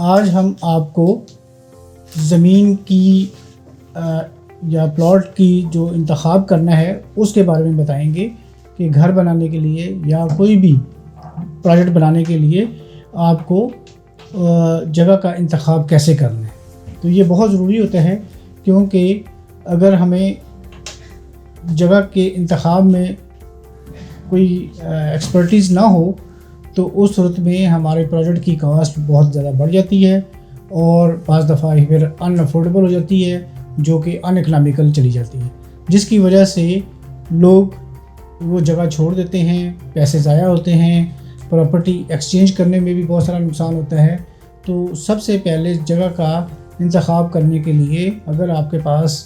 आज हम आपको ज़मीन की या प्लॉट की जो इंतखाब करना है उसके बारे में बताएंगे कि घर बनाने के लिए या कोई भी प्रोजेक्ट बनाने के लिए आपको जगह का इंतखाब कैसे करना है। तो ये बहुत ज़रूरी होता है, क्योंकि अगर हमें जगह के इंतखाब में कोई एक्सपर्टीज़ ना हो तो उस सूरत में हमारे प्रोजेक्ट की कास्ट बहुत ज़्यादा बढ़ जाती है और पाँच दफ़ा ही फिर अनअफोर्डेबल हो जाती है, जो कि अनइकनॉमिकल चली जाती है, जिसकी वजह से लोग वो जगह छोड़ देते हैं, पैसे ज़ाया होते हैं, प्रॉपर्टी एक्सचेंज करने में भी बहुत सारा नुकसान होता है। तो सबसे पहले जगह का इंतखाब करने के लिए अगर आपके पास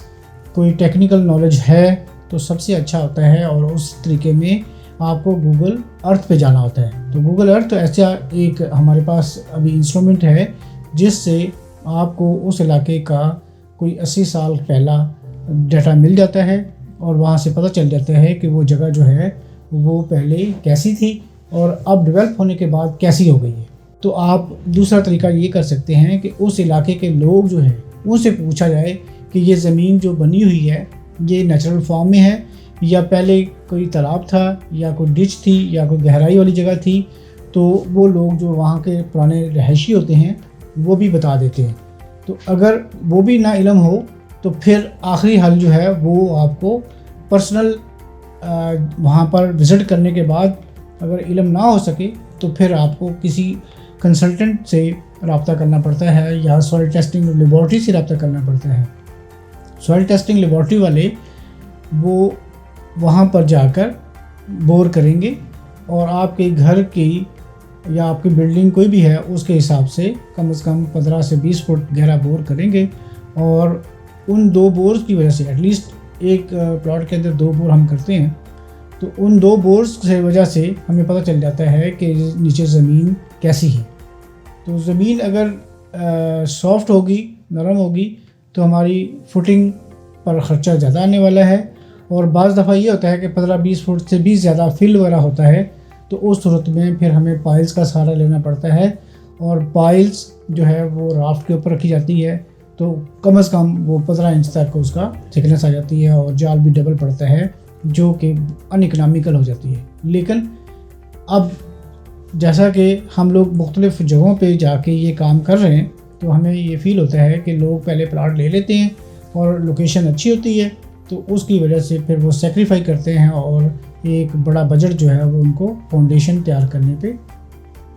कोई टेक्निकल नॉलेज है तो सबसे अच्छा होता है, और उस तरीके में आपको गूगल अर्थ पे जाना होता है। तो गूगल अर्थ तो ऐसा एक हमारे पास अभी इंस्ट्रूमेंट है जिससे आपको उस इलाके का कोई 80 साल पहला डाटा मिल जाता है और वहाँ से पता चल जाता है कि वो जगह जो है वो पहले कैसी थी और अब डेवलप होने के बाद कैसी हो गई है। तो आप दूसरा तरीका ये कर सकते हैं कि उस इलाके के लोग जो है उनसे पूछा जाए कि ये ज़मीन जो बनी हुई है ये नेचुरल फॉर्म में है या पहले कोई तालाब था या कोई डिच थी या कोई गहराई वाली जगह थी। तो वो लोग जो वहाँ के पुराने रहायशी होते हैं वो भी बता देते हैं। तो अगर वो भी ना इल्म हो तो फिर आखिरी हल जो है वो आपको पर्सनल वहाँ पर विज़िट करने के बाद अगर इल्म ना हो सके तो फिर आपको किसी कंसल्टेंट से रब्ता करना पड़ता है या सॉइल टेस्टिंग लेबॉर्ट्री से रब्ता करना पड़ता है। सॉइल टेस्टिंग लेबॉर्ट्री वाले वो वहाँ पर जाकर बोर करेंगे और आपके घर की या आपकी बिल्डिंग कोई भी है उसके हिसाब से कम 15 से 20 फुट गहरा बोर करेंगे, और उन 2 बोर्स की वजह से एटलीस्ट एक प्लॉट के अंदर 2 बोर हम करते हैं। तो उन 2 बोर्स से वजह से हमें पता चल जाता है कि नीचे ज़मीन कैसी है। तो ज़मीन अगर सॉफ्ट होगी, नरम होगी, तो हमारी फुटिंग पर ख़र्चा ज़्यादा आने वाला है, और बाज़ दफ़ा ये होता है कि 15-20 फुट से भी ज़्यादा फिल वगैरह होता है। तो उस सूरत में फिर हमें पाइल्स का सहारा लेना पड़ता है, और पाइल्स जो है वो राफ्ट के ऊपर रखी जाती है। तो कम से कम वो 15 इंच तक उसका थिकनेस आ जाती है और जाल भी डबल पड़ता है, जो कि अनइकनॉमिकल हो जाती है। लेकिन अब जैसा कि हम लोग मुख्तलिफ़ जगहों पे जाके ये काम कर रहे हैं तो हमें ये फ़ील होता है कि लोग पहले प्लाट ले लेते हैं और लोकेशन अच्छी होती है, तो उसकी वजह से फिर वो सेक्रीफाई करते हैं और एक बड़ा बजट जो है वो उनको फाउंडेशन तैयार करने पे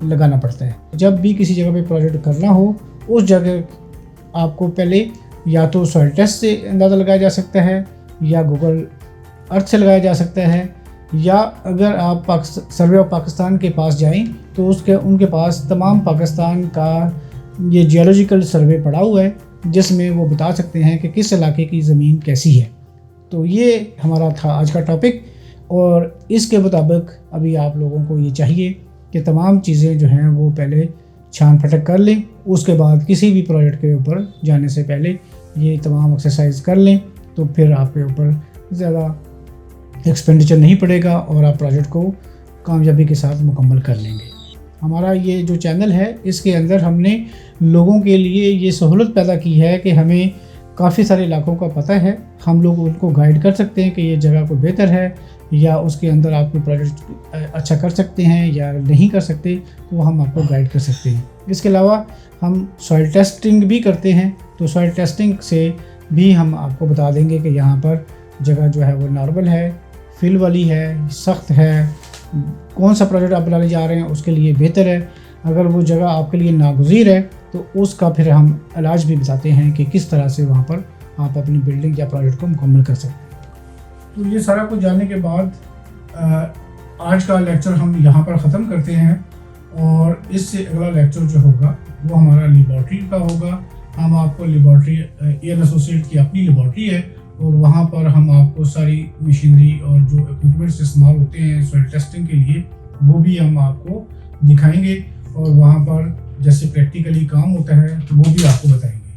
लगाना पड़ता है। जब भी किसी जगह पे प्रोजेक्ट करना हो उस जगह आपको पहले या तो सॉइल टेस्ट से अंदाज़ा लगाया जा सकता है या गूगल अर्थ से लगाया जा सकता है, या अगर आप सर्वे ऑफ पाकिस्तान के पास जाएं तो उनके पास तमाम पाकिस्तान का ये जियोलॉजिकल सर्वे पड़ा हुआ है जिसमें वो बता सकते हैं कि किस इलाके की ज़मीन कैसी है। तो ये हमारा था आज का टॉपिक, और इसके मुताबिक अभी आप लोगों को ये चाहिए कि तमाम चीज़ें जो हैं वो पहले छान फटक कर लें। उसके बाद किसी भी प्रोजेक्ट के ऊपर जाने से पहले ये तमाम एक्सरसाइज कर लें, तो फिर आपके ऊपर ज़्यादा एक्सपेंडिचर नहीं पड़ेगा और आप प्रोजेक्ट को कामयाबी के साथ मुकम्मल कर लेंगे। हमारा ये जो चैनल है इसके अंदर हमने लोगों के लिए ये सहूलत पैदा की है कि हमें काफ़ी सारे इलाकों का पता है, हम लोग उनको गाइड कर सकते हैं कि ये जगह को बेहतर है या उसके अंदर आप कोई प्रोजेक्ट अच्छा कर सकते हैं या नहीं कर सकते, तो हम आपको गाइड कर सकते हैं। इसके अलावा हम सॉइल टेस्टिंग भी करते हैं, तो सॉइल टेस्टिंग से भी हम आपको बता देंगे कि यहाँ पर जगह जो है वो नॉर्मल है, फिल वाली है, सख्त है, कौन सा प्रोजेक्ट आप बनाने जा रहे हैं उसके लिए बेहतर है। अगर वो जगह आपके लिए नागुज़ीर है तो उसका फिर हम इलाज भी बताते हैं कि किस तरह से वहाँ पर आप अपनी बिल्डिंग या प्रोजेक्ट को मुकम्मल कर सकते हैं। तो ये सारा कुछ जानने के बाद आज का लेक्चर हम यहाँ पर ख़त्म करते हैं, और इससे अगला लेक्चर जो होगा वो हमारा लेबॉर्ट्री का होगा। हम आपको लेबॉर्ट्री एयर एसोसिएट की अपनी लेबॉर्ट्री है, और वहाँ पर हम आपको सारी मशीनरी और जो इक्विपमेंट्स इस्तेमाल होते हैं सॉइल टेस्टिंग के लिए वो भी हम आपको दिखाएंगे, और वहाँ पर जैसे प्रैक्टिकली काम होता है तो वो भी आपको बताएंगे।